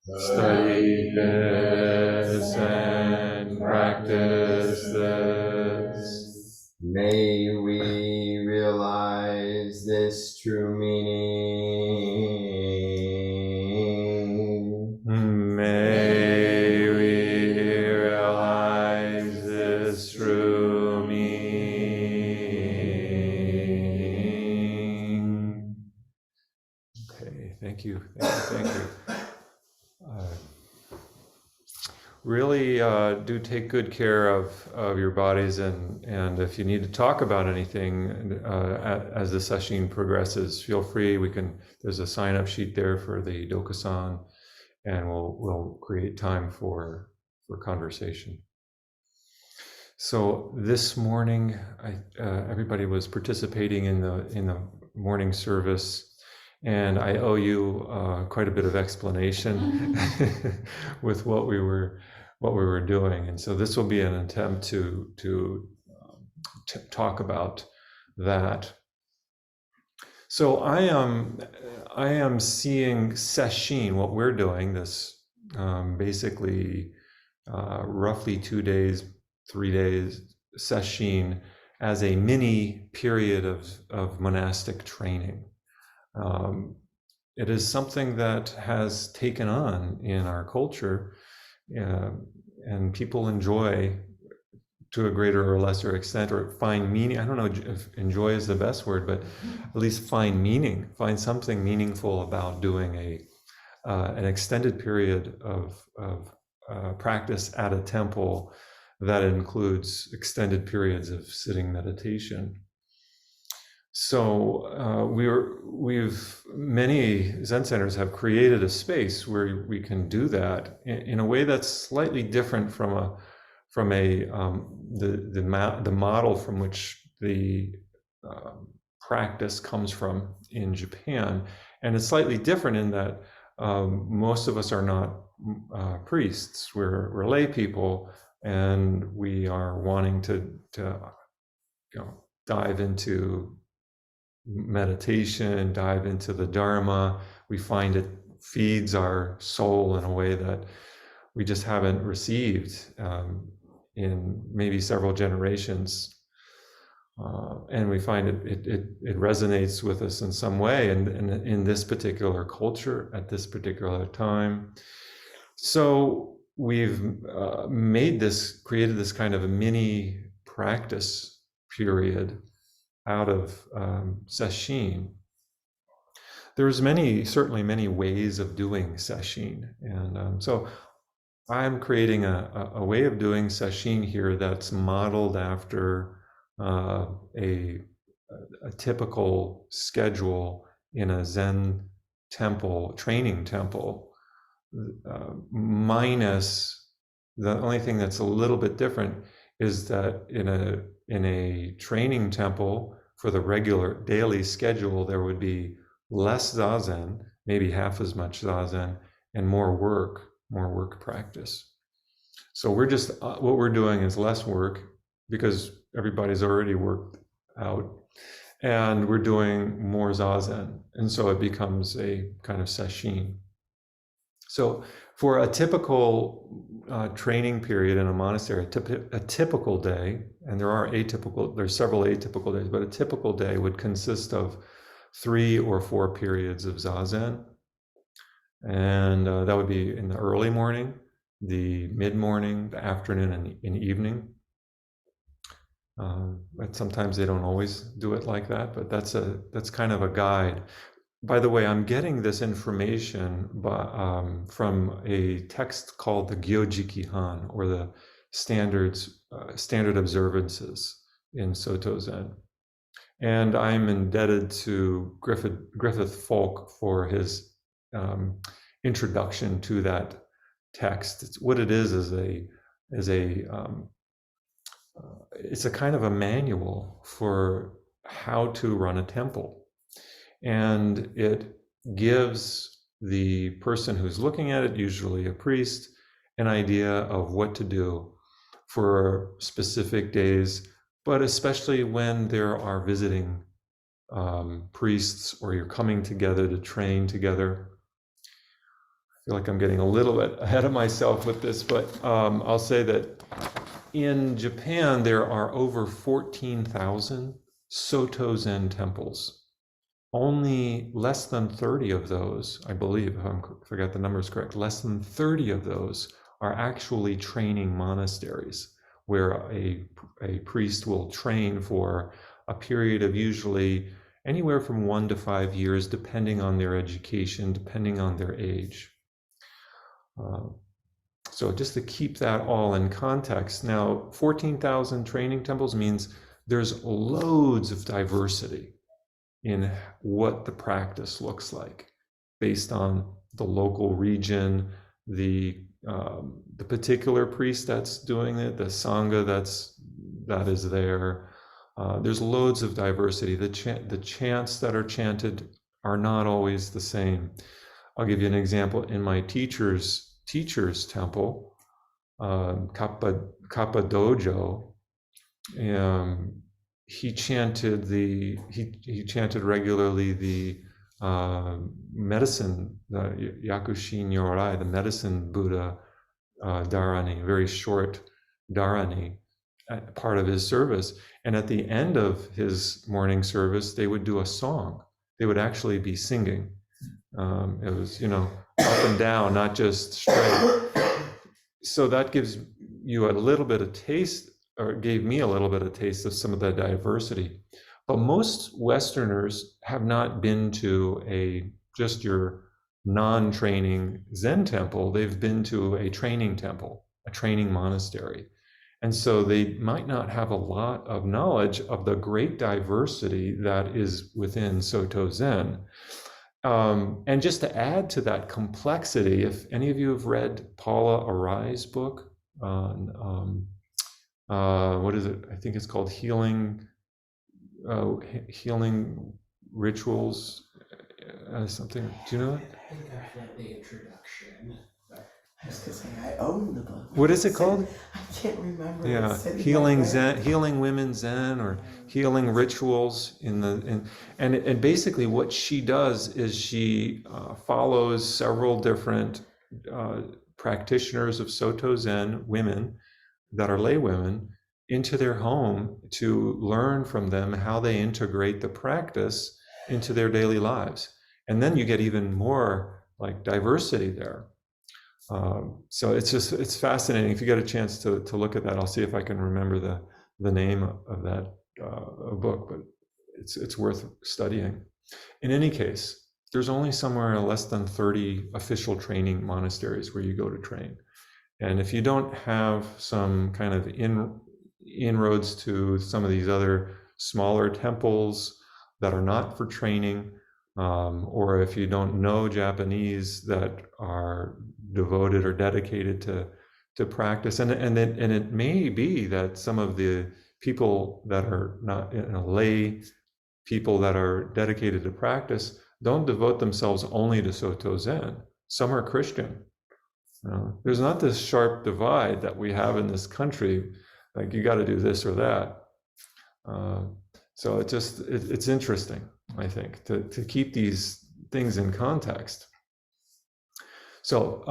study this and practice this. May we realize this true meaning. May we realize this true meaning. Okay, thank you. Thank you. Really do take good care of your bodies, and if you need to talk about anything as the session progresses, feel free. There's a sign-up sheet there for the Dokusan, and we'll create time for conversation. So this morning, everybody was participating in the morning service. And I owe you quite a bit of explanation with what we were doing. And so this will be an attempt to talk about that. So I am seeing Sesshin, what we're doing, this basically roughly 2 days, 3 days Sesshin, as a mini period of monastic training. It is something that has taken on in our culture, and people enjoy to a greater or lesser extent, or find meaning. I don't know if enjoy is the best word, but at least find something meaningful about doing an extended period of practice at a temple that includes extended periods of sitting meditation. So many Zen centers have created a space where we can do that in a way that's slightly different from the model from which the practice comes from in Japan, and it's slightly different in that most of us are not priests. We're lay people, and we are wanting to dive into meditation, dive into the Dharma. We find it feeds our soul in a way that we just haven't received in maybe several generations. And we find it resonates with us in some way, and in this particular culture at this particular time. So we've created this kind of a mini practice period out of Sesshin. There's certainly many ways of doing Sesshin, and so I'm creating a way of doing Sesshin here that's modeled after a typical schedule in a Zen temple, training temple, minus the only thing that's a little bit different is that in a training temple for the regular daily schedule, there would be less Zazen, maybe half as much Zazen, and more work practice. So what we're doing is less work because everybody's already worked out, and we're doing more Zazen. And so it becomes a kind of Sesshin. So for a typical training period in a monastery, a typical day, and there's several atypical days, but a typical day would consist of 3 or 4 periods of Zazen. And that would be in the early morning, the mid-morning, the afternoon, and the evening. But sometimes they don't always do it like that, but that's kind of a guide. By the way, I'm getting this information from a text called the Gyojiki-han, or the standard observances in Soto Zen. And I'm indebted to Griffith Folk for his introduction to that text. What it is it's a kind of a manual for how to run a temple. And it gives the person who's looking at it, usually a priest, an idea of what to do for specific days, but especially when there are visiting priests, or you're coming together to train together. feel like I'm getting a little bit ahead of myself with this, but I'll say that in Japan, there are over 14,000 Soto Zen temples. Only less than 30 of those, I believe, if I got the numbers correct, less than 30 of those are actually training monasteries where a priest will train for a period of usually anywhere from 1 to 5 years, depending on their education, depending on their age. So just to keep that all in context, now 14,000 training temples means there's loads of diversity in what the practice looks like based on the local region, the particular priest that's doing it, the sangha that is there. There's loads of diversity. The chants that are chanted are not always the same. I'll give you an example. In my teacher's temple, Kappa Dojo, he chanted regularly the medicine, the Yakushin Nyorai, the medicine Buddha Dharani, very short Dharani, part of his service. And at the end of his morning service, they would do a song. They would actually be singing. It was, up and down, not just straight. So that gives you a little bit of taste, or gave me a little bit of taste of some of the diversity. But most Westerners have not been to just your non-training Zen temple. They've been to a training temple, a training monastery. And so they might not have a lot of knowledge of the great diversity that is within Soto Zen. And just to add to that complexity, if any of you have read Paula Arai's book on what is it? I think it's called Healing Rituals, something. Do you know it? I think I've read the introduction. I was gonna say I own the book. What is it called? I can't remember. Yeah, Healing Zen, Healing Women Zen, or Healing Rituals and basically what she does is she follows several different practitioners of Soto Zen, women that are lay women, into their home to learn from them how they integrate the practice into their daily lives. And then you get even more like diversity there. So it's fascinating. If you get a chance to look at that, I'll see if I can remember the name of that book, but it's worth studying. In any case, there's only somewhere less than 30 official training monasteries where you go to train. And if you don't have some kind of inroads to some of these other smaller temples that are not for training, or if you don't know Japanese that are devoted or dedicated to practice, and it may be that some of the people that are not lay people that are dedicated to practice don't devote themselves only to Soto Zen. Some are Christian. There's not this sharp divide that we have in this country, like you got to do this or that. So it's interesting, I think, to keep these things in context. So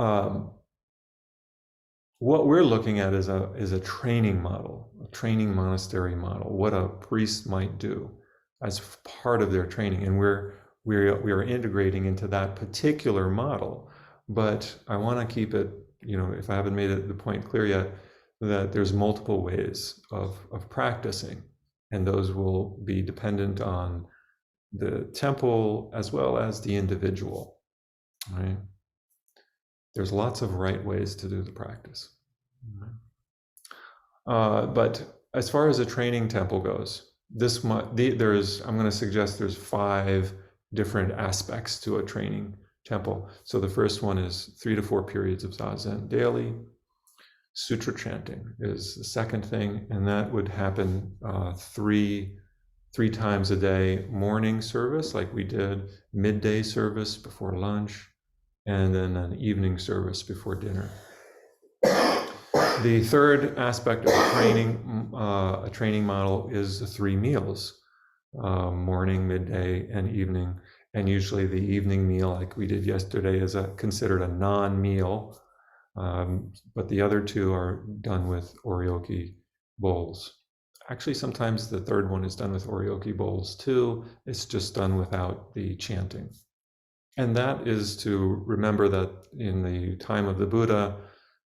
what we're looking at is a training model, a training monastery model, what a priest might do as part of their training, and we are integrating into that particular model. But I want to keep it, if I haven't made the point clear yet, that there's multiple ways of practicing, and those will be dependent on the temple as well as the individual, right? There's lots of right ways to do the practice. But as far as a training temple goes, I'm going to suggest there's 5 different aspects to a training temple. So the first one is 3 to 4 periods of Zazen daily. Sutra chanting is the second thing, and that would happen 3 times a day. Morning service, like we did, midday service before lunch, and then an evening service before dinner. The third aspect of a training model is the 3 meals, morning, midday, and evening. and usually the evening meal, like we did yesterday, is considered a non-meal. But the other two are done with oryoki bowls. Actually, sometimes the third one is done with oryoki bowls too. It's just done without the chanting. And that is to remember that in the time of the Buddha,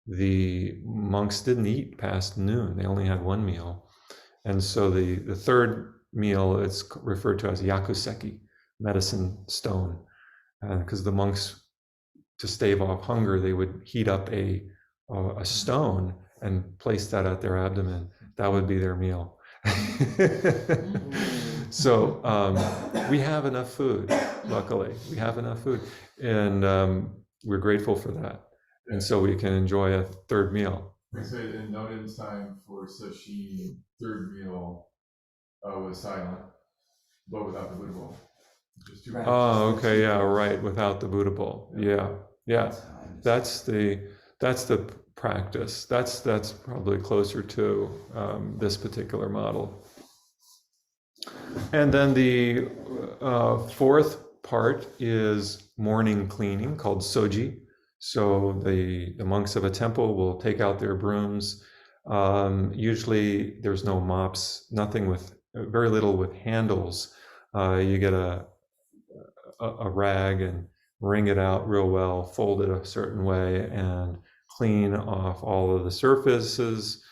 the monks didn't eat past noon. They only had one meal. And so the third meal is referred to as yakuseki, medicine stone. Because the monks, to stave off hunger, they would heat up a stone and place that at their abdomen. That would be their meal. So we have enough food, luckily. We have enough food. And we're grateful for that. And so we can enjoy a third meal. We say in Nonin's time for Sesshin, third meal was silent, but without the Buddha bowl. Just two Right. Oh, okay, yeah, right. Without the Buddha bowl. Yeah, yeah. That's how I understand. That's the practice. That's probably closer to this particular model. And then the fourth part is morning cleaning, called soji. So the monks of a temple will take out their brooms. Usually there's no mops, nothing with, very little with handles. You get a rag and wring it out real well, fold it a certain way, and clean off all of the surfaces,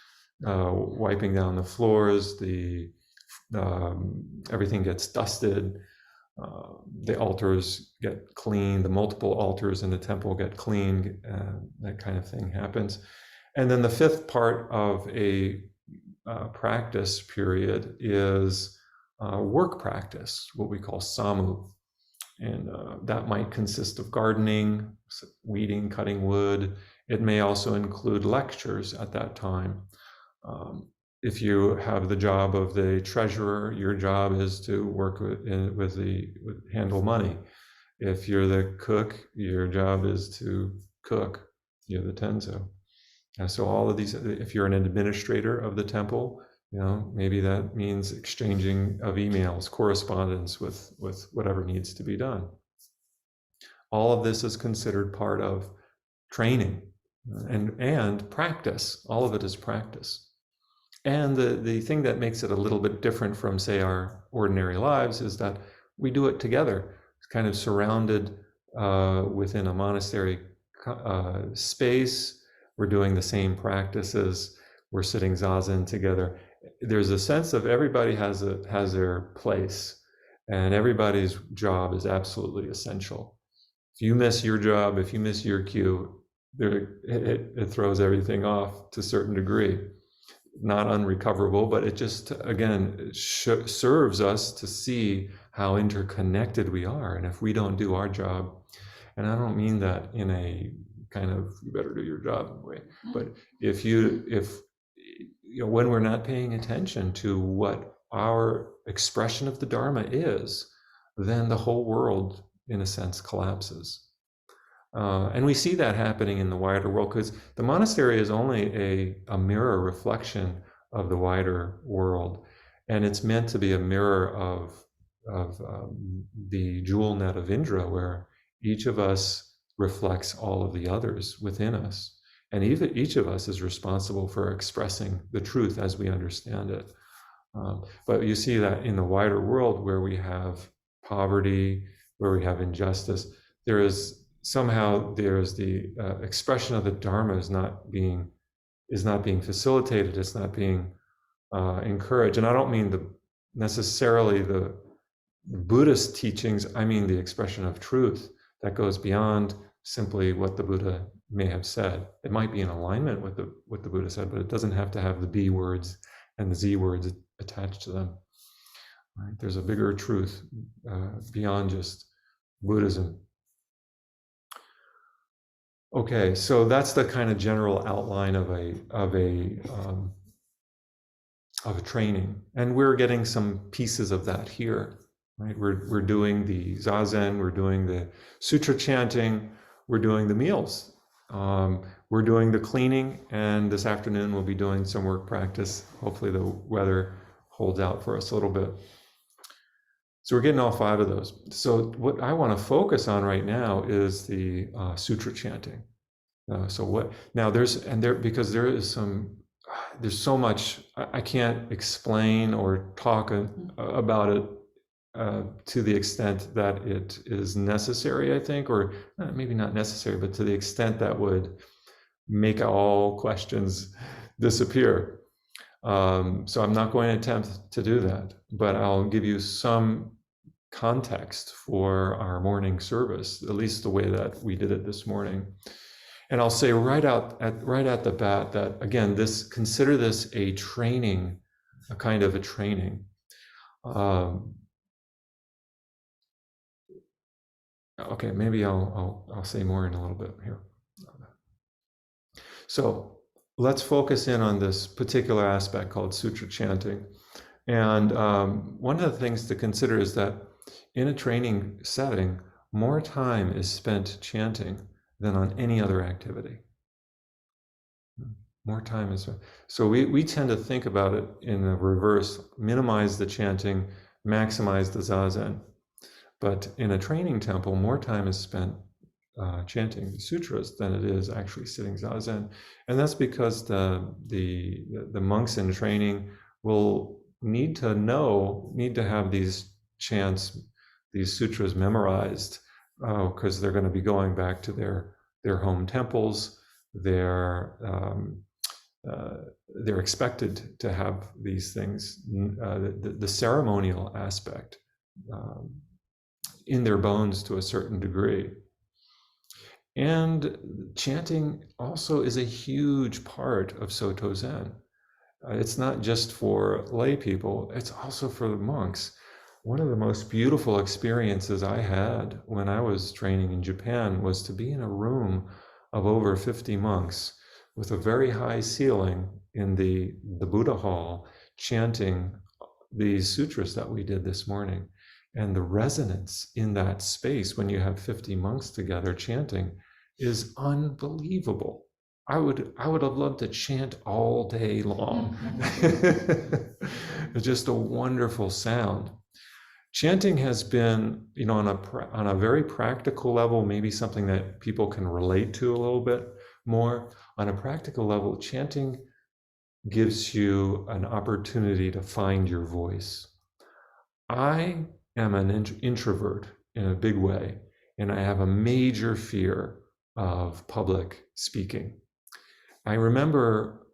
wiping down the floors. Everything gets dusted. The altars get cleaned. The multiple altars in the temple get cleaned. That kind of thing happens. And then the fifth part of a practice period is work practice, what we call samu. And that might consist of gardening, weeding, cutting wood. It may also include lectures at that time. If you have the job of the treasurer, your job is to work with handle money. If you're the cook, your job is to cook. You're the tenzo. And so all of these, if you're an administrator of the temple, maybe that means exchanging of emails, correspondence with whatever needs to be done. All of this is considered part of training and practice. All of it is practice. And the thing that makes it a little bit different from, say, our ordinary lives is that we do it together. It's kind of surrounded within a monastery space. We're doing the same practices. We're sitting Zazen together. There's a sense of everybody has their place, and everybody's job is absolutely essential. If you miss your job, if you miss your cue, it throws everything off to a certain degree. Not unrecoverable, but it just, again, serves us to see how interconnected we are. And if we don't do our job, and I don't mean that in a kind of you better do your job way, but if when we're not paying attention to what our expression of the Dharma is, then the whole world, in a sense, collapses. And we see that happening in the wider world, because the monastery is only a mirror reflection of the wider world. And it's meant to be a mirror of the jewel net of Indra, where each of us reflects all of the others within us. And even each of us is responsible for expressing the truth as we understand it. But you see that in the wider world, where we have poverty, where we have injustice, there's the expression of the Dharma is not being facilitated. It's not being encouraged. And I don't mean necessarily the Buddhist teachings. I mean the expression of truth that goes beyond simply what the Buddha may have said. It might be in alignment with what the Buddha said, but it doesn't have to have the B words and the Z words attached to them. Right? There's a bigger truth beyond just Buddhism. Okay, so that's the kind of general outline of a training, and we're getting some pieces of that here. Right, we're doing the Zazen, we're doing the Sutra chanting, we're doing the meals, we're doing the cleaning, and this afternoon we'll be doing some work practice. Hopefully the weather holds out for us a little bit. So we're getting all 5 of those. So what I want to focus on right now is the sutra chanting. So what now? Because there's so much I can't explain or talk about it to the extent that it is necessary, I think, or maybe not necessary, but to the extent that would make all questions disappear. So I'm not going to attempt to do that, but I'll give you some context for our morning service, at least the way that we did it this morning. And I'll say right at the bat that, again, consider this a training, a kind of a training. Okay, maybe I'll say more in a little bit here. So let's focus in on this particular aspect called sutra chanting. And one of the things to consider is that in a training setting, more time is spent chanting than on any other activity. More time is spent. So we tend to think about it in the reverse: minimize the chanting, maximize the Zazen. But in a training temple, more time is spent chanting the sutras than it is actually sitting Zazen. And that's because the monks in training will need to have these chants, these sutras memorized, because they're going to be going back to their home temples. They're expected to have these things, the ceremonial aspect, in their bones to a certain degree. And chanting also is a huge part of Soto Zen. It's not just for lay people, it's also for the monks. One of the most beautiful experiences I had when I was training in Japan was to be in a room of over 50 monks with a very high ceiling in the Buddha hall, chanting these sutras that we did this morning. And the resonance in that space when you have 50 monks together chanting is unbelievable. I would have loved to chant all day long. It's just a wonderful sound. Chanting has been, on a very practical level, maybe something that people can relate to a little bit more. On a practical level, chanting gives you an opportunity to find your voice. I am an introvert in a big way, and I have a major fear of public speaking. I remember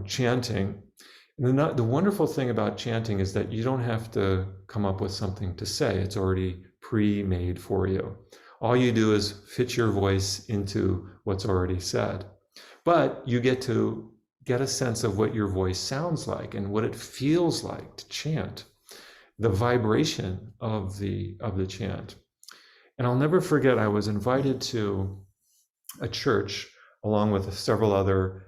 chanting. The wonderful thing about chanting is that you don't have to come up with something to say. It's already pre-made for you. All you do is fit your voice into what's already said. But you get to get a sense of what your voice sounds like and what it feels like to chant, the vibration of the chant. And I'll never forget, I was invited to a church along with several other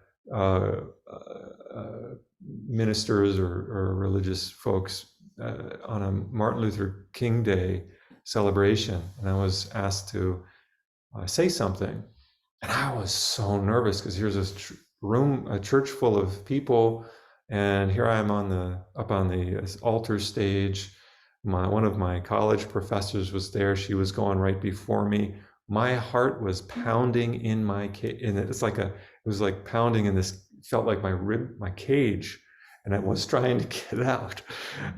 ministers or religious folks on a Martin Luther King Day celebration. And I was asked to say something. And I was so nervous because here's this room, a church full of people, and here I am up on the altar stage. One of my college professors was there. She was going right before me. My heart was pounding in my cage, and it was like pounding in this, felt like my cage, and I was trying to get out.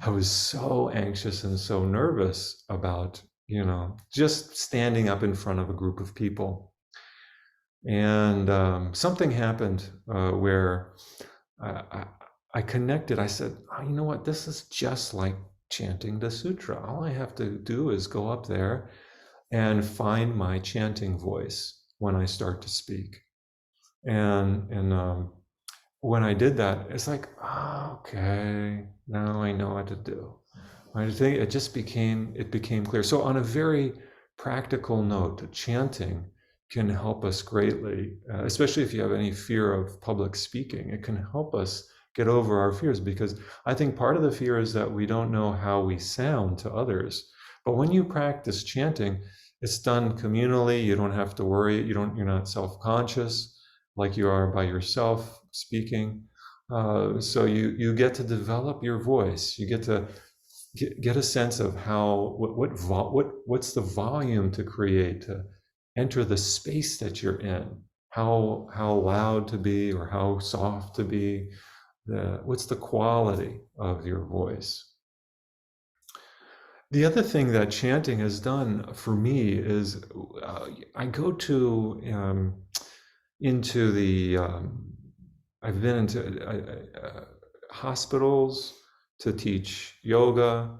I was so anxious and so nervous about, just standing up in front of a group of people. And something happened where I connected. I said, oh, you know what? This is just like chanting the sutra. All I have to do is go up there and find my chanting voice when I start to speak. And when I did that, it's like, okay, now I know what to do. I think it became clear. So on a very practical note, chanting can help us greatly, especially if you have any fear of public speaking. It can help us get over our fears, because I think part of the fear is that we don't know how we sound to others. But when you practice chanting, it's done communally. You don't have to worry. You're not self-conscious like you are by yourself speaking. So you get to develop your voice. You get to get a sense of how what's the volume to create, to enter the space that you're in, how loud to be or how soft to be, what's the quality of your voice. The other thing that chanting has done for me is I go to into the I've been into hospitals to teach yoga,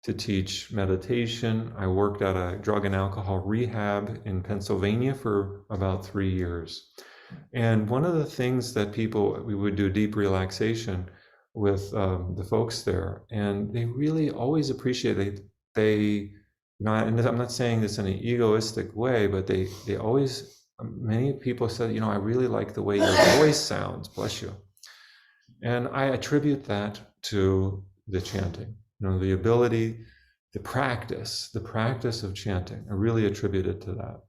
to teach meditation. I worked at a drug and alcohol rehab in Pennsylvania for about 3 years. And one of the things that we would do deep relaxation with the folks there, and they really always appreciate it. And I'm not saying this in an egoistic way, but they always, many people said, I really like the way your voice sounds, bless you. And I attribute that to the chanting, the ability, the practice of chanting. I really attribute it to that.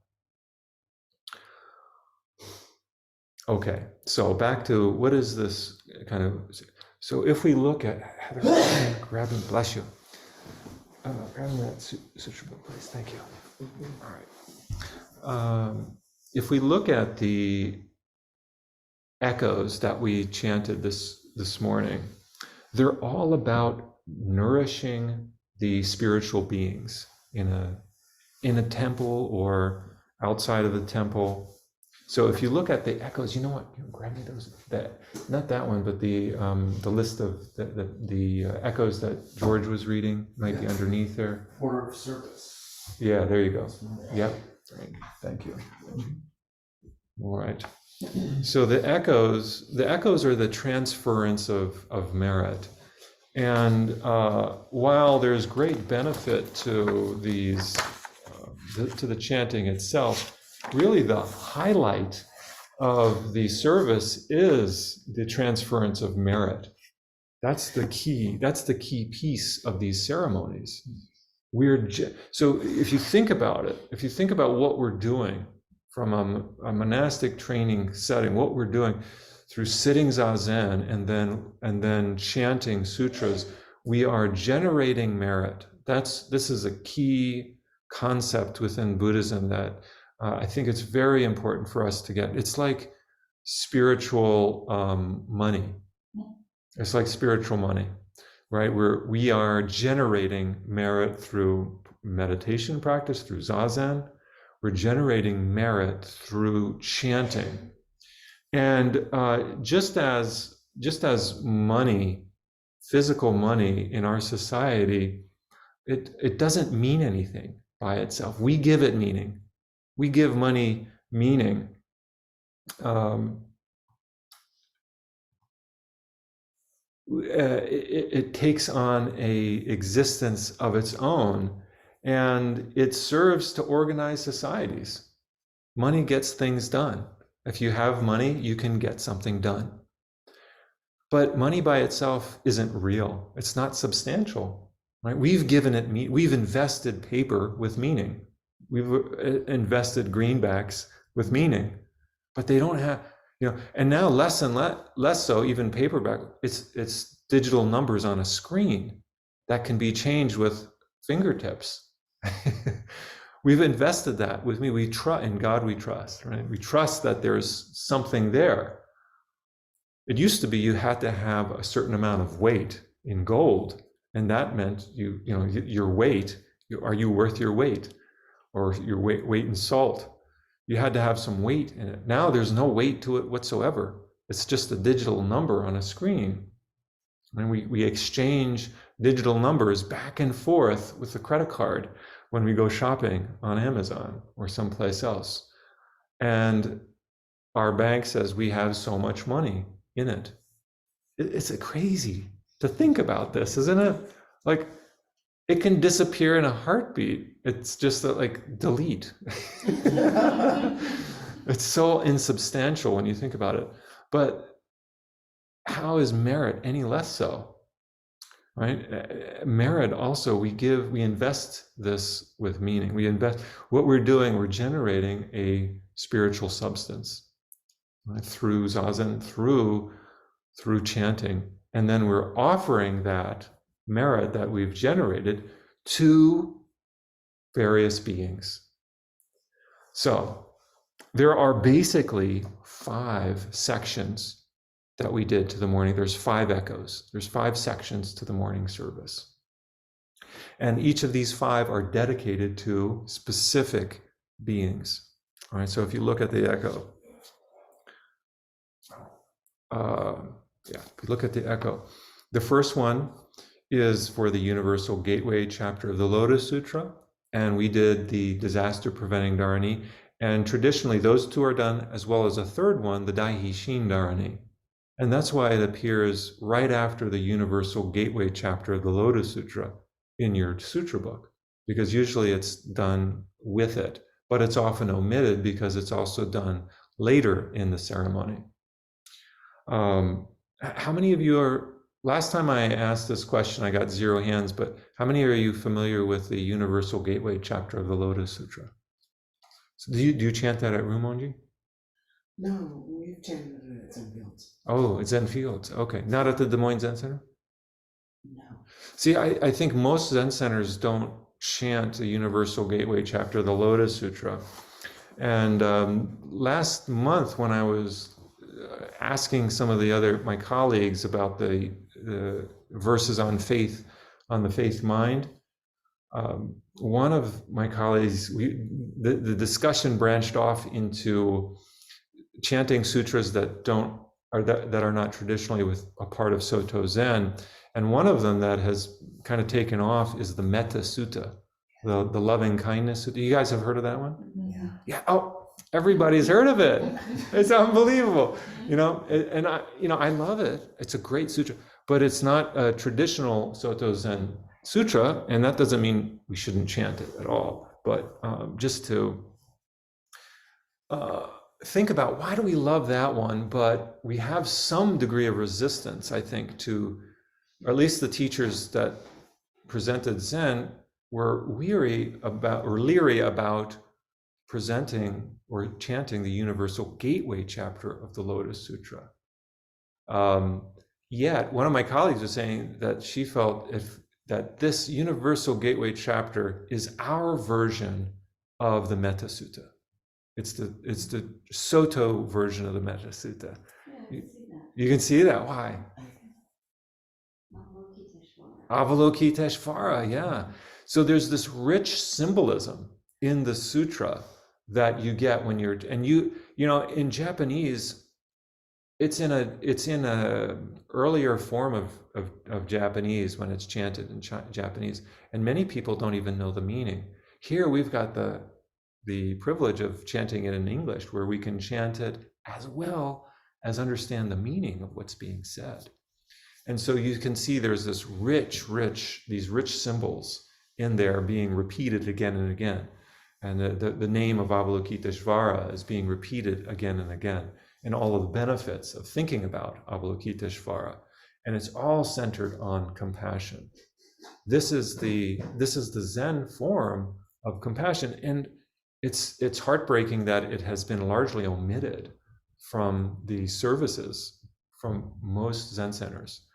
Okay, so back to what is this kind of, so if we look at, Heather, grabbing, bless you, grabbing that sutra book, please, thank you. All right. If we look at the echoes that we chanted this morning, they're all about nourishing the spiritual beings in a temple or outside of the temple. So if you look at the echoes, you know what? Grab me those. Not that one, but the list of the echoes that George was reading might be underneath there. Order of service. Yeah, there you go. Yep. Great. Thank you. All right. So the echoes are the transference of merit. And while there's great benefit to these, to the chanting itself, really the highlight of the service is the transference of merit. That's the key piece of these ceremonies. So if you think about it, if you think about what we're doing from a monastic training setting, what we're doing through sitting Zazen and then chanting sutras, we are generating merit. This is a key concept within Buddhism that I think it's very important for us to get. It's like spiritual money. It's like spiritual money, right? We are generating merit through meditation practice, through Zazen. We're generating merit through chanting. And just as money, physical money in our society, it doesn't mean anything by itself. We give it meaning. We give money meaning. It takes on a existence of its own, and it serves to organize societies. Money gets things done. If you have money, you can get something done. But money by itself isn't real. It's not substantial, right? We've given it we've invested paper with meaning. We've invested greenbacks with meaning, but they don't have, and now less and less so, even paperback, it's digital numbers on a screen that can be changed with fingertips. We've invested that with me. In God we trust, right? We trust that there's something there. It used to be you had to have a certain amount of weight in gold, and that meant your weight. Are you worth your weight, or your weight in salt? You had to have some weight in it. Now there's no weight to it whatsoever. It's just a digital number on a screen, and we exchange digital numbers back and forth with the credit card when we go shopping on Amazon or someplace else. And our bank says we have so much money in it. It's crazy to think about this, isn't it? Like, it can disappear in a heartbeat. It's just delete. It's so insubstantial when you think about it. But how is merit any less so? Right? Merit also, we invest this with meaning. What we're doing, we're generating a spiritual substance, right? Through Zazen, through chanting. And then we're offering that merit that we've generated to various beings. So there are basically 5 sections that we did to the morning. There's 5 echoes. There's 5 sections to the morning service. And each of these 5 are dedicated to specific beings. All right, so if you look at the echo, if you look at the echo, the first one is for the Universal Gateway chapter of the Lotus Sutra, and we did the Disaster Preventing Dharani, and traditionally those 2 are done, as well as a third one, the Daishin Dharani. And that's why it appears right after the Universal Gateway chapter of the Lotus Sutra in your sutra book, because usually it's done with it, but it's often omitted because it's also done later in the ceremony. How many of you are, last time I asked this question, I got 0 hands, but how many are you familiar with the Universal Gateway chapter of the Lotus Sutra? So do you chant that at Rumonji? No, we've chanted it at Zen Fields. Oh, it's Zen Fields. Okay, not at the Des Moines Zen Center? No. See, I think most Zen centers don't chant the Universal Gateway chapter of the Lotus Sutra. And last month, when I was asking some of my colleagues about the verses on faith, on the faith mind, one of my colleagues, the discussion branched off into chanting sutras that are not traditionally with a part of Soto Zen. And one of them that has kind of taken off is the Metta Sutta, the loving kindness Sutta. You guys have heard of that one? Yeah. Yeah. Oh, everybody's heard of it. It's unbelievable. And I love it. It's a great sutra, but it's not a traditional Soto Zen sutra, and that doesn't mean we shouldn't chant it at all. But just to think about, why do we love that one, but we have some degree of resistance, I think, to, or at least the teachers that presented Zen were leery about presenting or chanting the Universal Gateway chapter of the Lotus Sutra. Yet, one of my colleagues was saying that she felt that this Universal Gateway chapter is our version of the Metta Sutta. It's the Soto version of the Metta Sutta. Yeah, You can see that. Why? Avalokiteshvara, yeah. So there's this rich symbolism in the sutra that you get when you're, and in Japanese, it's in a earlier form of Japanese when it's chanted in Japanese, and many people don't even know the meaning. Here we've got the privilege of chanting it in English, where we can chant it as well as understand the meaning of what's being said. And so you can see there's this these rich symbols in there being repeated again and again. And the name of Avalokiteshvara is being repeated again and again, and all of the benefits of thinking about Avalokiteshvara. And it's all centered on compassion. This is the Zen form of compassion. And it's heartbreaking that it has been largely omitted from the services from most Zen centers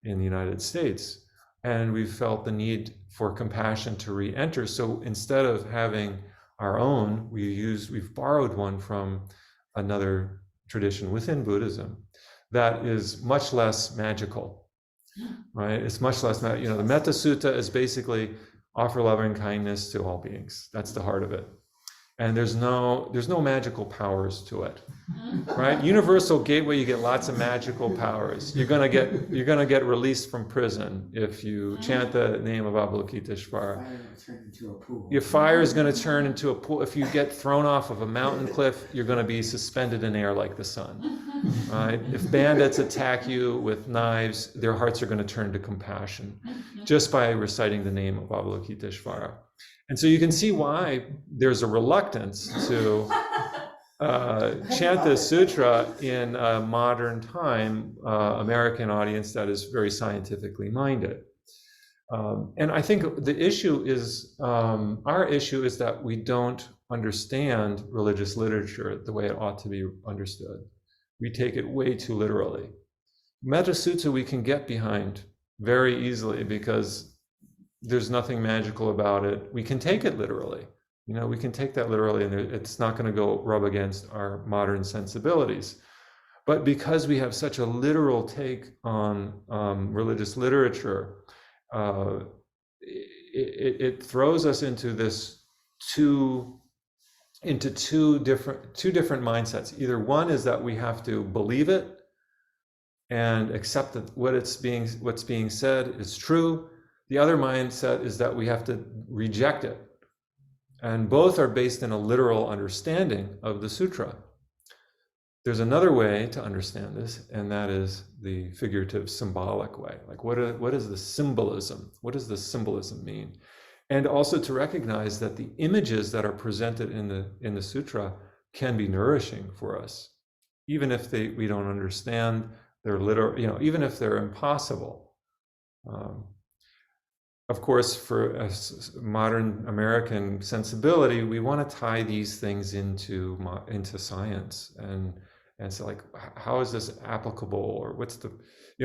in the United States. And we've felt the need for compassion to re-enter. So instead of having our own, we've borrowed one from another tradition within Buddhism that is much less magical, right? It's much less, the Metta Sutta is basically offer loving kindness to all beings. That's the heart of it. And there's no magical powers to it, right? Universal Gateway, you get lots of magical powers. You're gonna get released from prison if you chant the name of Avalokiteshvara. Your fire is going to turn into a pool. If you get thrown off of a mountain cliff, you're going to be suspended in air like the sun, right? If bandits attack you with knives, their hearts are going to turn to compassion just by reciting the name of Avalokiteshvara. And so you can see why there's a reluctance to chant this sutra in a modern time American audience that is very scientifically minded. And I think the issue is, our issue is that we don't understand religious literature the way it ought to be understood. We take it way too literally. Metta Sutta we can get behind very easily because there's nothing magical about it. We can take it literally. We can take that literally, and it's not going to go rub against our modern sensibilities. But because we have such a literal take on religious literature, it throws us into two different mindsets. Either one is that we have to believe it and accept that what's being said is true. The other mindset is that we have to reject it. And both are based in a literal understanding of the sutra. There's another way to understand this, and that is the figurative symbolic way. Like what is the symbolism? What does the symbolism mean? And also to recognize that the images that are presented in the sutra can be nourishing for us, even if we don't understand their literal, even if they're impossible. Of course, for a modern American sensibility, we want to tie these things into science and so like, how is this applicable, or what's the,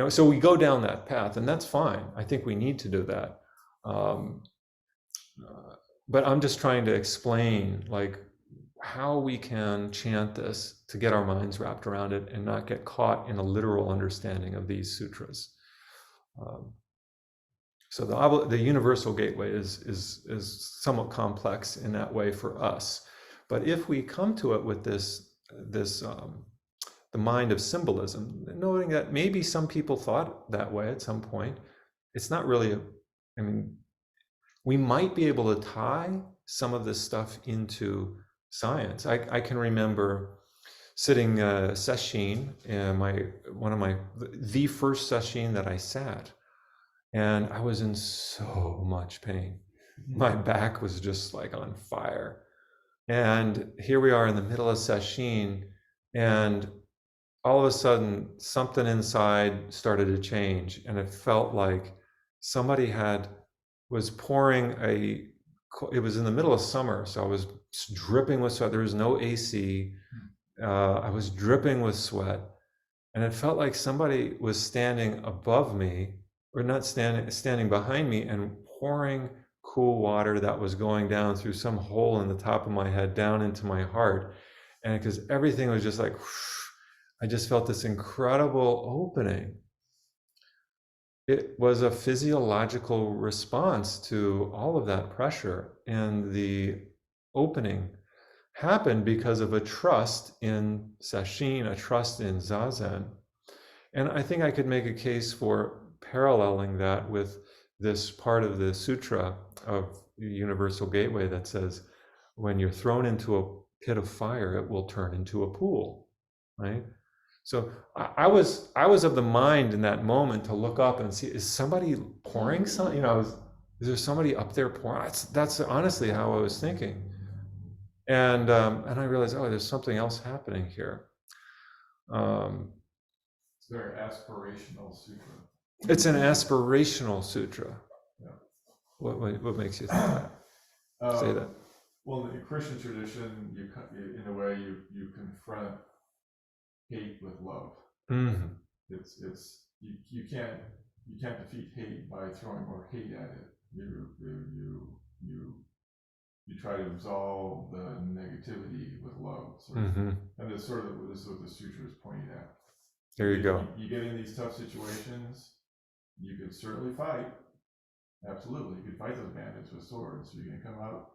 so we go down that path, and that's fine. I think we need to do that. But I'm just trying to explain like how we can chant this to get our minds wrapped around it and not get caught in a literal understanding of these sutras. So the universal gateway is somewhat complex in that way for us. But if we come to it with this the mind of symbolism, knowing that maybe some people thought that way at some point, it's not really we might be able to tie some of this stuff into science. I can remember sitting Sesshin, the first Sesshin that I sat, and I was in so much pain. My back was just like on fire. And here we are in the middle of Sesshin, and all of a sudden something inside started to change, and it felt like somebody was pouring it was in the middle of summer, so I was dripping with sweat. There was no AC. I was dripping with sweat, and it felt like somebody was standing above me, or not standing behind me, and pouring cool water that was going down through some hole in the top of my head down into my heart. And because everything was just like, whoosh, I just felt this incredible opening. It was a physiological response to all of that pressure, and the opening happened because of a trust in Sesshin, a trust in Zazen. And I think I could make a case for paralleling that with this part of the sutra of the Universal Gateway that says, when you're thrown into a pit of fire, it will turn into a pool, right? So I was of the mind in that moment to look up and see, is somebody pouring something? Is there somebody up there pouring? That's honestly how I was thinking. And I realized, there's something else happening here. It's very aspirational sutra. It's an aspirational sutra. Yeah. What makes you think that? Say that. Well, in the Christian tradition, in a way you confront hate with love. Mm-hmm. It's you can't defeat hate by throwing more hate at it. You try to absolve the negativity with love. And this is what the sutra is pointing at. There you go. You get in these tough situations, you could certainly fight. Absolutely, you could fight those bandits with swords. You can come out,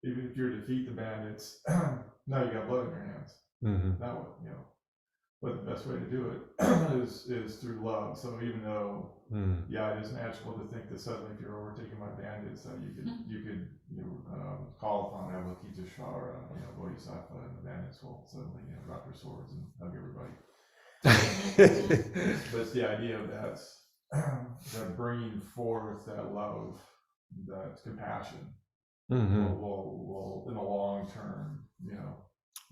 even if you defeat the bandits, now you got blood in your hands. Now what, but the best way to do it is through love. So even though, it is natural to think that suddenly if you're overtaken by bandits, that you could call upon Avalokiteshvara, Bodhisattva, and the bandits will suddenly drop their swords and hug everybody. But it's the idea of that bringing forth that love, that compassion, will in the long term,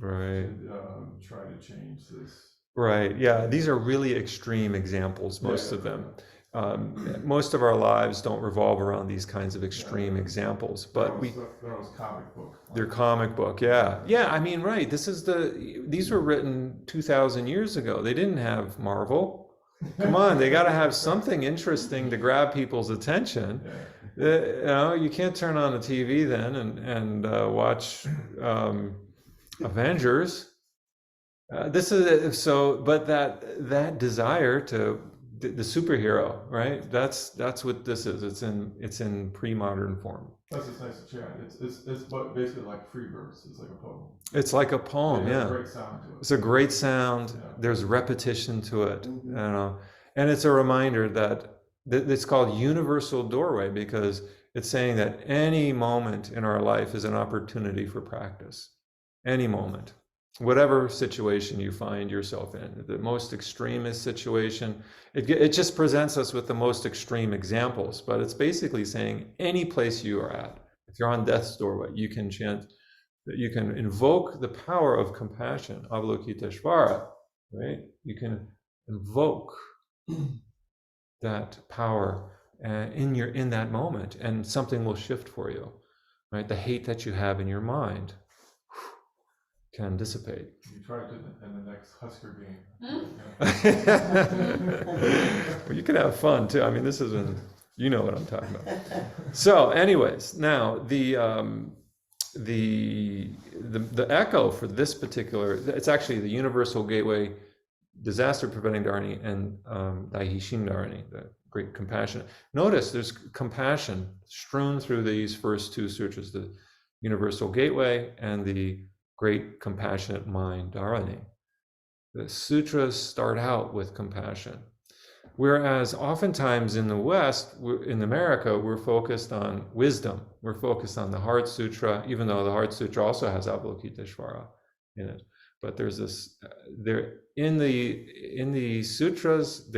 right, try to change this. Right. Yeah. These are really extreme examples. Most of them. Most of our lives don't revolve around these kinds of extreme examples, but that was comic book. They're comic book. Yeah. Yeah. I mean, right. These were written 2,000 years ago. They didn't have Marvel. Come on, they got to have something interesting to grab people's attention. You can't turn on the TV then and watch Avengers. This is so, but that desire to the superhero, right? That's what this is. It's in pre-modern form. That's just nice to chant. It's basically like free verse. It's like a poem. It's like a poem, It has yeah. a great sound to it. It's a great sound. Yeah. There's repetition to it, and it's a reminder that it's called universal doorway because it's saying that any moment in our life is an opportunity for practice. Any moment, whatever situation you find yourself in, the most extremist situation, it just presents us with the most extreme examples. But it's basically saying any place you are at, if you're on death's doorway, you can chant. You can invoke the power of compassion, Avalokiteshvara, right? You can invoke that power in that moment, and something will shift for you, right? The hate that you have in your mind can dissipate. You try it in the next Husker game. Well, you can have fun too. I mean, this isn't, you know what I'm talking about. So, anyways, now the echo for this particular, it's actually the Universal Gateway Disaster Preventing Dharani and Daishin Dharani, the Great Compassion. Notice there's compassion strewn through these first two sutras, the Universal Gateway and the Great Compassionate Mind Dharani. The sutras start out with compassion. Whereas oftentimes in the West, in America, we're focused on wisdom. We're focused on the Heart Sutra, even though the Heart Sutra also has Avalokiteshvara in it. But there's this, in the sutras,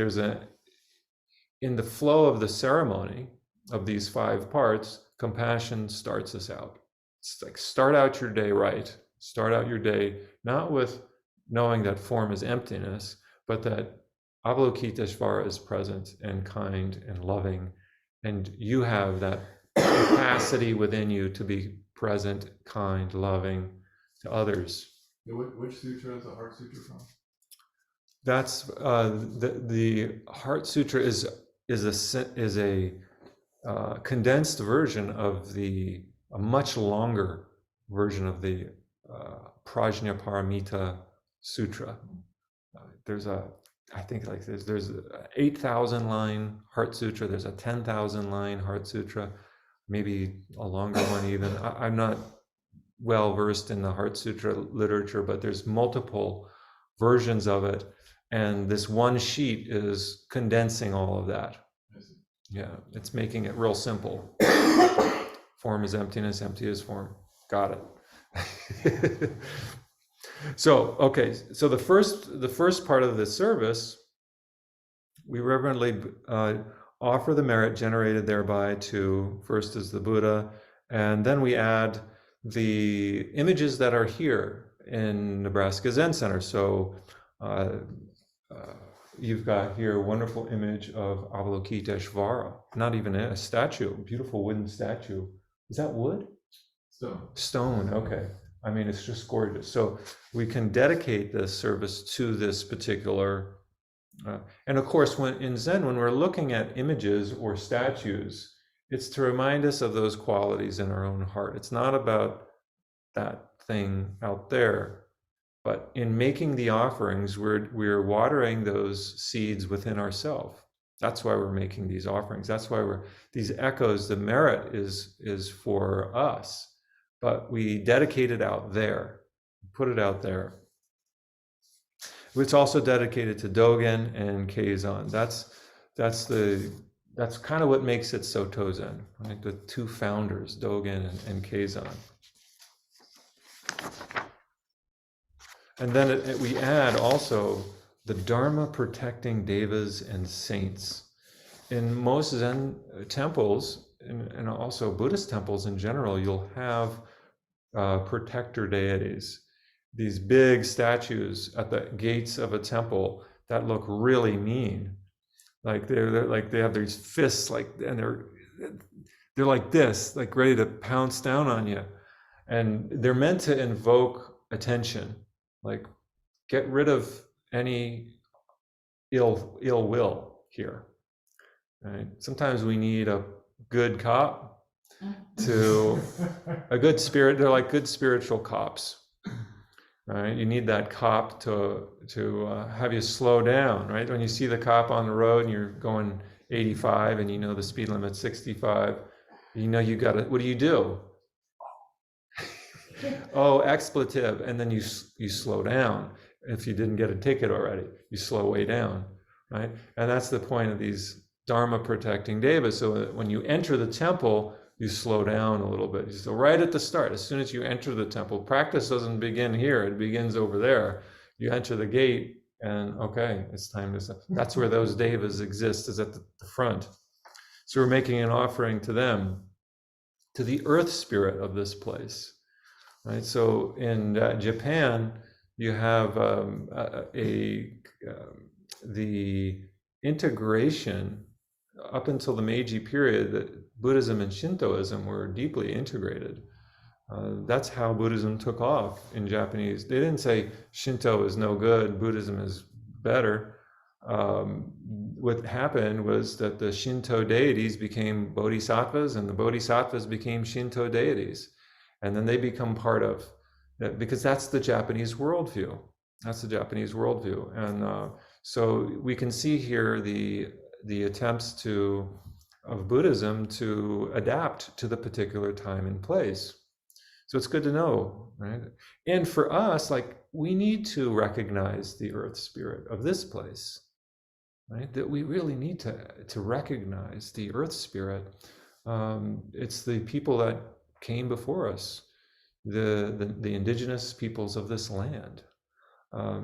in the flow of the ceremony of these 5 parts, compassion starts us out. It's like, start out your day right. Start out your day, not with knowing that form is emptiness, but that Avalokiteshvara is present and kind and loving, and you have that capacity within you to be present, kind, loving to others. Which sutra is the Heart Sutra from? That's the Heart Sutra is a condensed version of a much longer version of the Prajnaparamita Sutra. There's a 8,000 line Heart Sutra. There's a 10,000 line Heart Sutra, maybe a longer one even. I'm not well versed in the Heart Sutra literature, but there's multiple versions of it, and this one sheet is condensing all of that. Yeah, it's making it real simple. Form is emptiness, empty is form. Got it. So, okay, so the first part of the service, we reverently offer the merit generated thereby to, first is the Buddha, and then we add the images that are here in Nebraska Zen Center. So you've got here a wonderful image of Avalokiteshvara, not even a statue, a beautiful wooden statue. Is that wood? Stone, okay. I mean, it's just gorgeous. So we can dedicate this service to this particular, and of course, in Zen, when we're looking at images or statues, it's to remind us of those qualities in our own heart. It's not about that thing out there, but in making the offerings, we're watering those seeds within ourselves. That's why we're making these offerings. That's why these echoes, the merit is for us. But we dedicate it out there, put it out there. It's also dedicated to Dogen and Keizan. That's kind of what makes it Soto Zen, right? The 2 founders, Dogen and Keizan. And then we add also the Dharma protecting devas and saints. In most Zen temples, and also Buddhist temples in general, you'll have protector deities, these big statues at the gates of a temple that look really mean. Like they're like, they have these fists, like, and they're like this, like ready to pounce down on you. And they're meant to invoke attention, like get rid of any ill will here. Right? Sometimes we need a good cop to a good spirit. They're like good spiritual cops. Right? You need that cop to have you slow down. Right? When you see the cop on the road and you're going 85 and you know the speed limit's 65, you know you got to. What do? Oh, expletive, and then you slow down. If you didn't get a ticket already, you slow way down, right? And that's the point of these Dharma protecting devas. So that when you enter the temple, you slow down a little bit. So right at the start, as soon as you enter the temple, practice doesn't begin here; it begins over there. You enter the gate, and okay, it's time to. That's where those devas exist, is at the front. So we're making an offering to them, to the earth spirit of this place. Right. So in Japan, you have the integration up until the Meiji period. That Buddhism and Shintoism were deeply integrated. That's how Buddhism took off in Japanese. They didn't say Shinto is no good, Buddhism is better. What happened was that the Shinto deities became bodhisattvas, and the bodhisattvas became Shinto deities. And then they become part of that, because that's the Japanese worldview. That's the Japanese worldview. And so we can see here the attempts of Buddhism to adapt to the particular time and place. So it's good to know, right? And for us, like, we need to recognize the earth spirit of this place, right? That we really need to recognize the earth spirit. It's the people that came before us, the indigenous peoples of this land.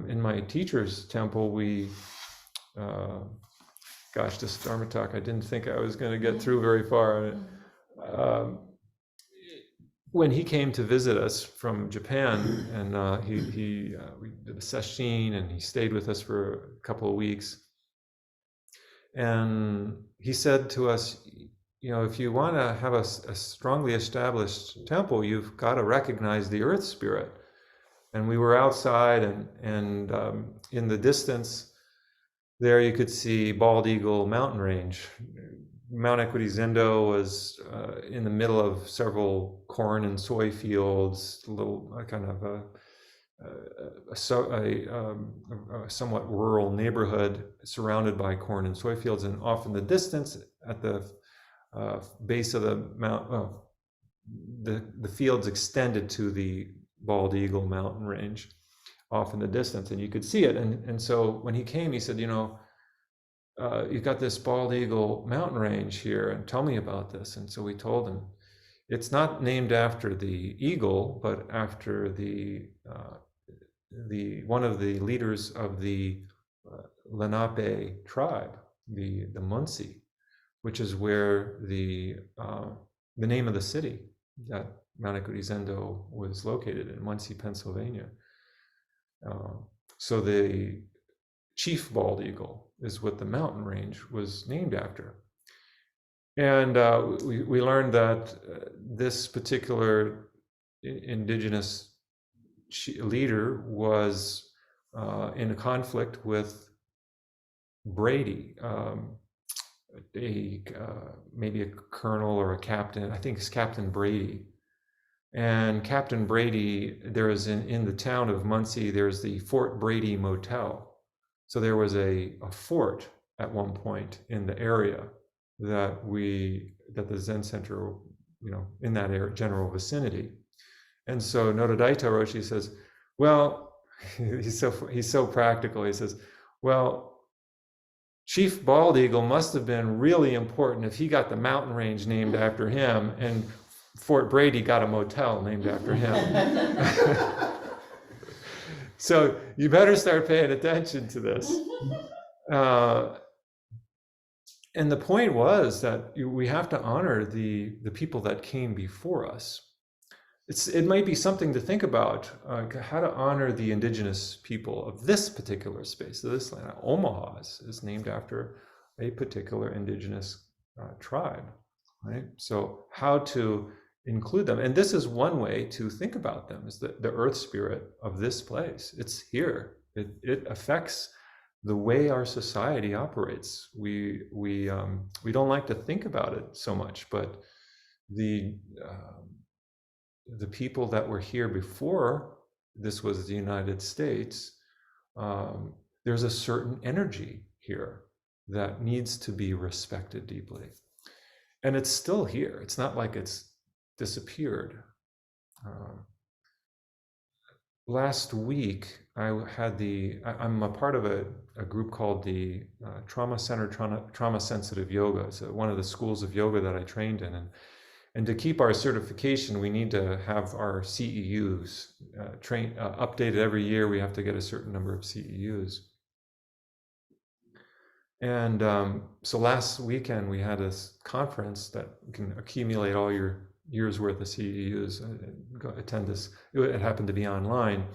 In my teacher's temple, we, this Dharma talk, I didn't think I was going to get through very far. When he came to visit us from Japan, and we did a Sesshin, and he stayed with us for a couple of weeks. And he said to us, if you want to have a strongly established temple, you've got to recognize the earth spirit. And we were outside, and in the distance there you could see Bald Eagle mountain range. Mount Equity Zendo was in the middle of several corn and soy fields, a little kind of a somewhat rural neighborhood surrounded by corn and soy fields. And off in the distance, at the base of the mount, the fields extended to the Bald Eagle mountain range off in the distance, and you could see it. And so when he came, he said, you've got this Bald Eagle mountain range here, and tell me about this. And so we told him, it's not named after the eagle, but after the one of the leaders of the Lenape tribe, the Munsee, which is where the name of the city that Mount Equity Zendo was located in, Muncie, Pennsylvania. So the chief bald eagle is what the mountain range was named after. And we learned that this particular indigenous leader was in a conflict with Brady, maybe a colonel or a captain. I think it's Captain Brady. And Captain Brady, there is in the town of Muncie, there's the Fort Brady Motel. So there was a fort at one point in the area that the Zen Center, in that area, general vicinity. And so Nododaito Roshi says, well, he's so practical. He says, well, Chief Bald Eagle must have been really important if he got the mountain range named after him, and Fort Brady got a motel named after him. So you better start paying attention to this. And the point was that we have to honor the people that came before us. It might be something to think about, how to honor the indigenous people of this particular space, of this land. Omaha is named after a particular indigenous tribe, right? So how to include them. And this is one way to think about them, is the earth spirit of this place. It's here. It affects the way our society operates. We don't like to think about it so much, but the people that were here before this was the United States, there's a certain energy here that needs to be respected deeply. And it's still here. It's not like it's disappeared. Last week, I'm a part of a group called the Trauma Center Trauma Sensitive Yoga. It's one of the schools of yoga that I trained in. And to keep our certification, we need to have our CEUs updated every year. We have to get a certain number of CEUs. And so last weekend, we had this conference that can accumulate all your years worth of CEUs, attend this. It happened to be online.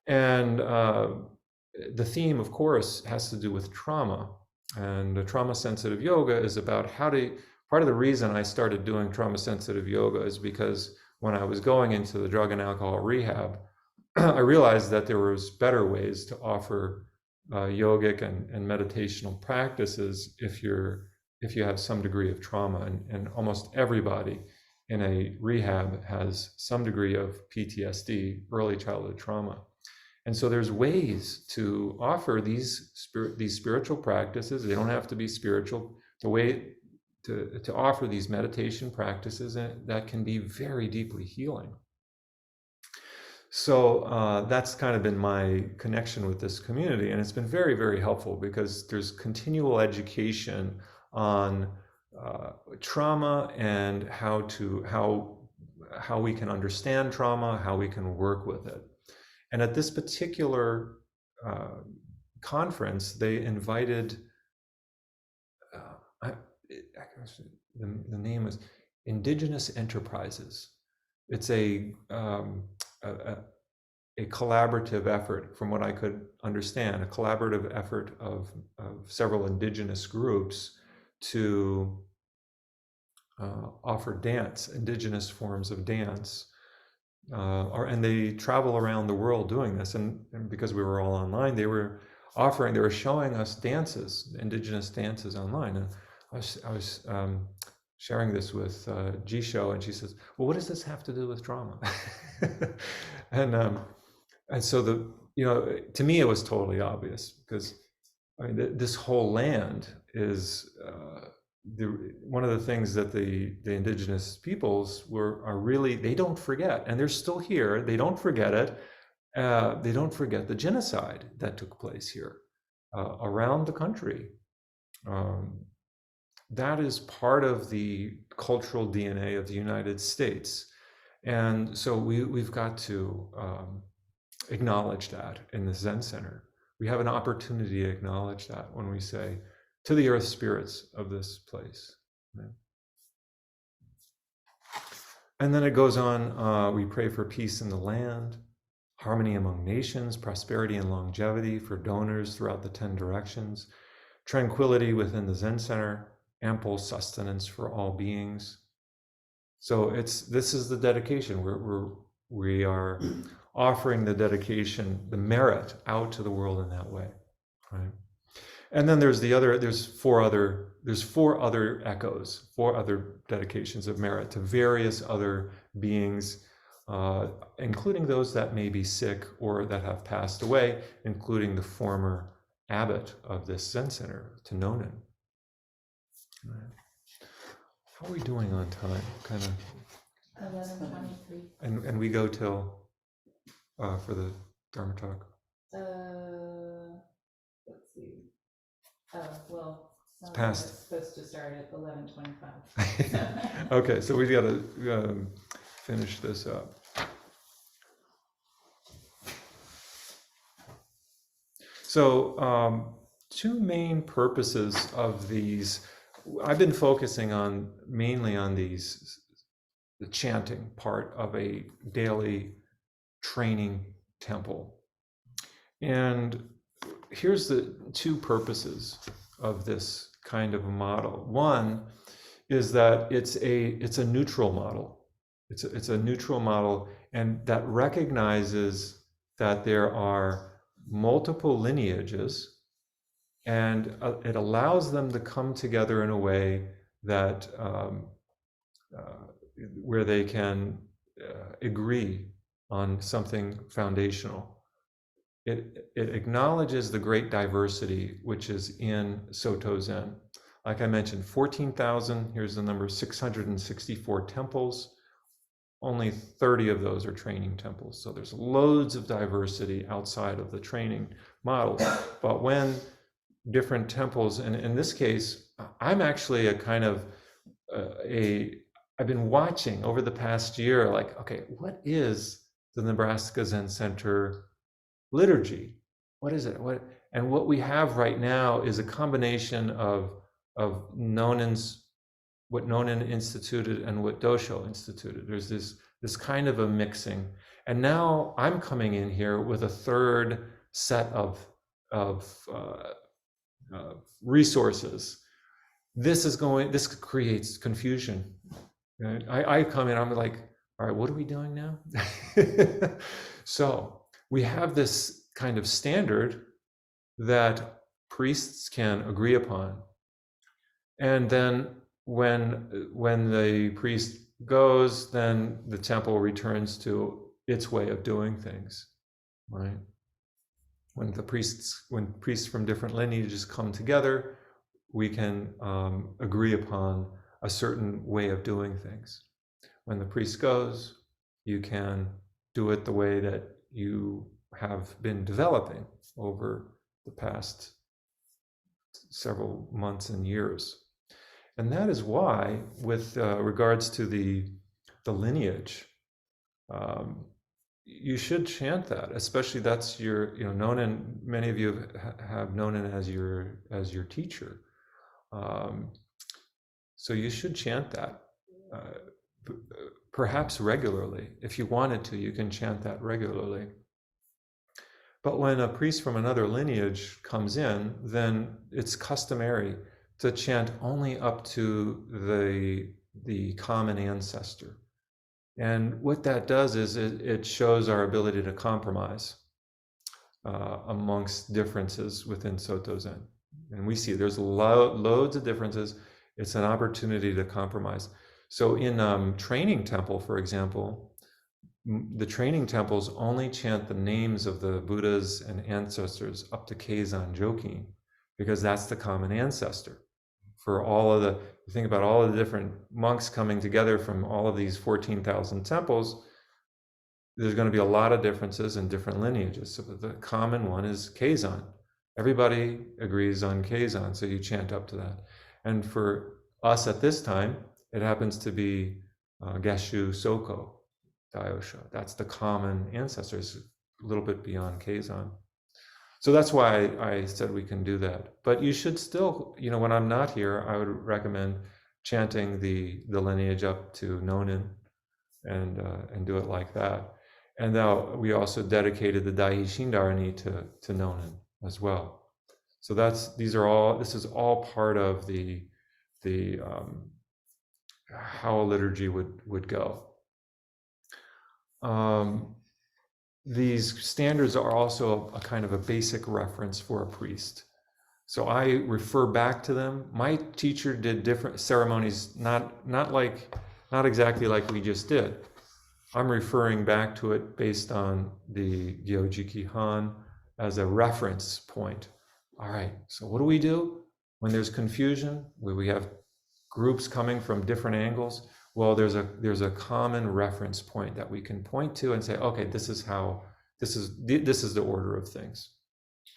And the theme, of course, has to do with trauma. And the trauma sensitive yoga is about part of the reason I started doing trauma sensitive yoga is because when I was going into the drug and alcohol rehab, I realized that there was better ways to offer yogic and meditational practices if you have some degree of trauma, and almost everybody in a rehab has some degree of PTSD, early childhood trauma. And so there's ways to offer these spiritual practices. They don't have to be spiritual. The way to offer these meditation practices that can be very deeply healing. So that's kind of been my connection with this community, and it's been very, very helpful because there's continual education on trauma and how we can understand trauma, how we can work with it. And at this particular conference, they invited, the name is Indigenous Enterprises. It's a collaborative effort, from what I could understand, a collaborative effort of several indigenous groups to offer dance, indigenous forms of dance. And they travel around the world doing this. And because we were all online, they were showing us dances, indigenous dances online. And I was sharing this with Jisho, and she says, well, what does this have to do with trauma? And so to me, it was totally obvious, because I mean, this whole land is one of the things that the indigenous peoples are really, they don't forget, and they're still here. They don't forget it. They don't forget the genocide that took place here around the country. That is part of the cultural DNA of the United States. And so we've got to acknowledge that in the Zen Center. We have an opportunity to acknowledge that when we say, to the earth spirits of this place. Right? And then it goes on, we pray for peace in the land, harmony among nations, prosperity and longevity for donors throughout the 10 directions, tranquility within the Zen Center, ample sustenance for all beings. So this is the dedication. We are offering the dedication, the merit out to the world in that way, right? And then there's four other echoes, 4 other dedications of merit to various other beings, including those that may be sick or that have passed away, including the former abbot of this Zen Center, to Nonan. Right. How are we doing on time? Kind of 11:23. And we go till for the Dharma talk. Let's see. Well, It's past. It's supposed to start at 11:25. Okay, so we've got to finish this up. So 2 main purposes of these. I've been focusing mainly on the chanting part of a daily training temple. And here's the 2 purposes of this kind of a model. One is that it's a neutral model. It's a neutral model, and that recognizes that there are multiple lineages and it allows them to come together in a way that where they can agree on something foundational. It acknowledges the great diversity which is in Soto Zen. Like I mentioned, 14,000, here's the number, 664 temples. Only 30 of those are training temples. So there's loads of diversity outside of the training model. But when different temples, and in this case, I'm actually a kind of I've been watching over the past year, like, okay, what is the Nebraska Zen Center liturgy? What is it? What we have right now is a combination of Nonen's, what Nonen instituted and what Dosho instituted. There's this kind of a mixing. And now I'm coming in here with a third set of resources. This creates confusion. Right? I come in, I'm like, all right, what are we doing now? So we have this kind of standard that priests can agree upon. And then when the priest goes, then the temple returns to its way of doing things, right? When priests from different lineages come together, we can agree upon a certain way of doing things. When the priest goes, you can do it the way that you have been developing over the past several months and years. And that is why, with regards to the lineage, you should chant that, especially that's your, Nonen, many of you have Nonen as your teacher. So you should chant that, perhaps regularly. If you wanted to, you can chant that regularly. But when a priest from another lineage comes in, then it's customary to chant only up to the common ancestor. And what that does is it shows our ability to compromise amongst differences within Soto Zen. And we see there's loads of differences. It's an opportunity to compromise. So in training temple, for example, the training temples only chant the names of the Buddhas and ancestors up to Keizan Jokin, because that's the common ancestor. For all of think about all of the different monks coming together from all of these 14,000 temples, there's going to be a lot of differences in different lineages. So the common one is Keizan. Everybody agrees on Keizan, so you chant up to that. And for us at this time, it happens to be Geshu Soko Daiyosho. That's the common ancestors, a little bit beyond Keizan. So that's why I said we can do that. But you should still, when I'm not here, I would recommend chanting the lineage up to Nonen and do it like that. And now we also dedicated the Daishin Dharani to Nonen as well. So this is all part of the how a liturgy would go. These standards are also a kind of a basic reference for a priest. So I refer back to them. My teacher did different ceremonies, not exactly like we just did. I'm referring back to it based on the Gyoji Han as a reference point. All right, so what do we do when there's confusion, where we have groups coming from different angles? Well, there's a common reference point that we can point to and say, okay, this is the order of things.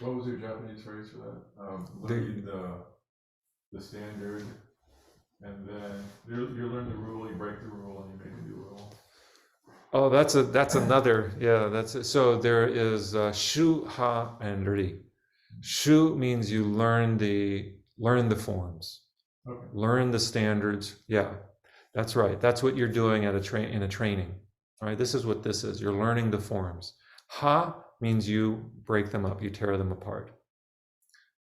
What was your Japanese phrase for that? Learning the standard, and then you learn the rule, you break the rule, and you make a new rule. Oh, that's another, yeah, that's it. So there is shu, ha, and ri. Shu means you learn the forms, Okay. learn the standards. Yeah, that's right. That's what you're doing in a training. All right, this is what this is. You're learning the forms. Ha means you break them up, you tear them apart.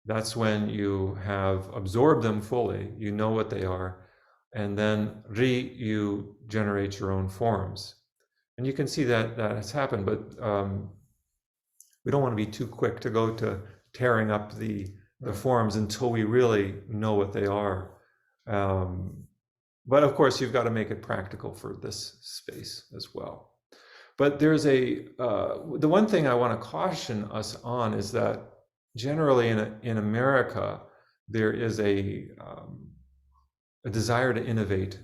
That's when you have absorbed them fully, you know what they are, and then ri, you generate your own forms. And you can see that has happened, but we don't want to be too quick to go to tearing up the the forms until we really know what they are. But of course, you've got to make it practical for this space as well. But there's the one thing I want to caution us on is that generally in America, there is a desire to innovate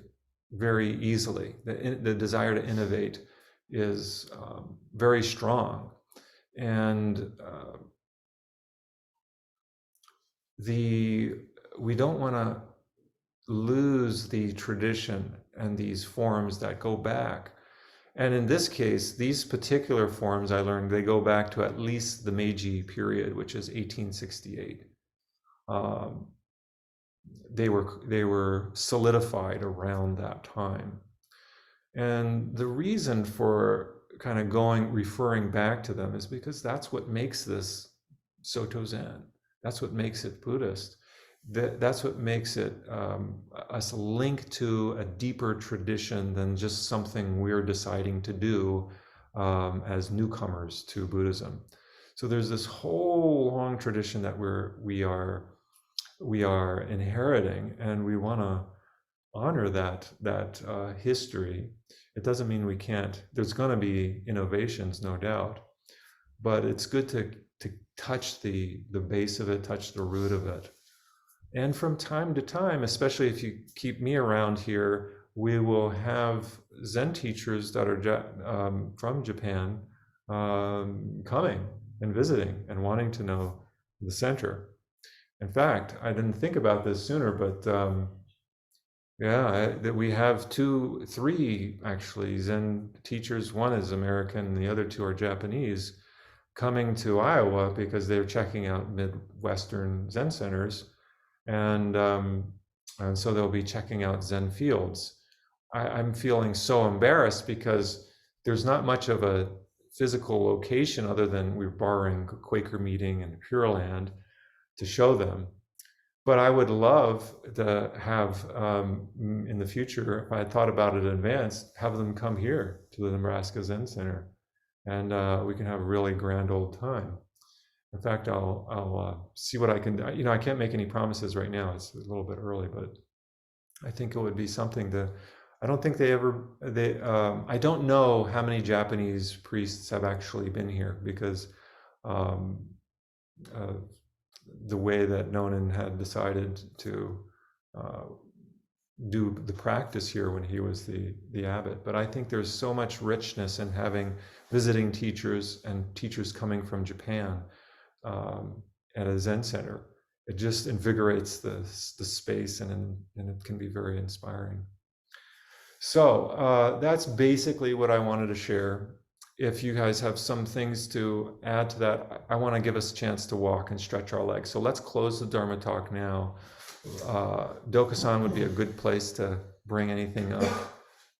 very easily. The desire to innovate is very strong. And we don't want to lose the tradition and these forms that go back. And in this case, these particular forms I learned, they go back to at least the Meiji period, which is 1868. They were solidified around that time. And the reason for kind of referring back to them is because that's what makes this Soto Zen. That's what makes it Buddhist. That's what makes it us link to a deeper tradition than just something we're deciding to do as newcomers to Buddhism. So there's this whole long tradition that we are inheriting, and we want to honor that history. It doesn't mean we can't. There's going to be innovations, no doubt, but it's good to touch the base of it, touch the root of it. And from time to time, especially if you keep me around here, we will have Zen teachers that are from Japan coming and visiting and wanting to know the center. In fact, I didn't think about this sooner, but that we have 3 actually Zen teachers. One is American, and the other 2 are Japanese, coming to Iowa because they're checking out Midwestern Zen centers. And so they'll be checking out Zen fields. I'm feeling so embarrassed because there's not much of a physical location other than we're borrowing Quaker Meeting and Pure Land to show them. But I would love to have, in the future, if I had thought about it in advance, have them come here to the Nebraska Zen Center, and we can have a really grand old time. In fact, I'll see what I can do. I can't make any promises right now. It's a little bit early, but I think it would be something to. I don't think I don't know how many Japanese priests have actually been here because the way that Nonin had decided to do the practice here when he was the abbot. But I think there's so much richness in having visiting teachers and teachers coming from Japan at a Zen center. It just invigorates the space, and it can be very inspiring. So that's basically what I wanted to share. If you guys have some things to add to that, I want to give us a chance to walk and stretch our legs. So let's close the Dharma talk now. Dokusan would be a good place to bring anything up,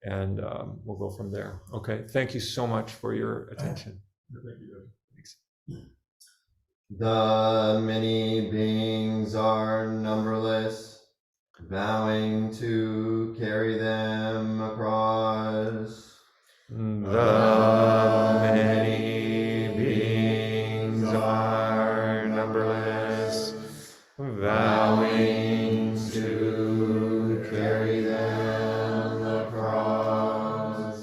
and we'll go from there. Okay, thank you so much for your attention. Thank you. Thanks. The many beings are numberless, vowing to carry them across. The many beings are numberless, vowing to carry them across.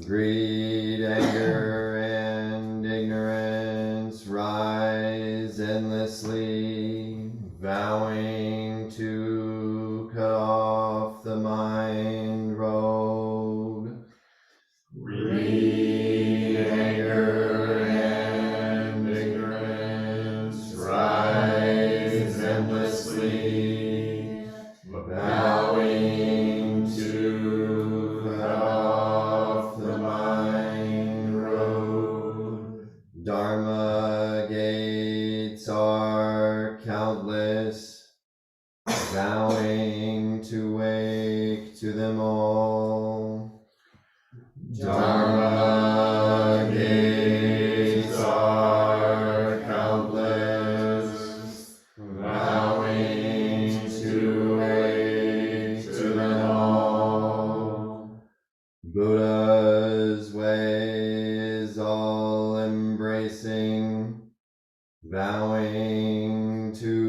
Greed, anger, and ignorance rise endlessly, vowing to cut off the mind road. Greed, anger, and ignorance rise endlessly, vowing to cut off the mind road. Dharma gates are countless, vowing to wake to them all. Dharma gates are countless, vowing to wake to them all. Buddha's way is all embracing, vowing to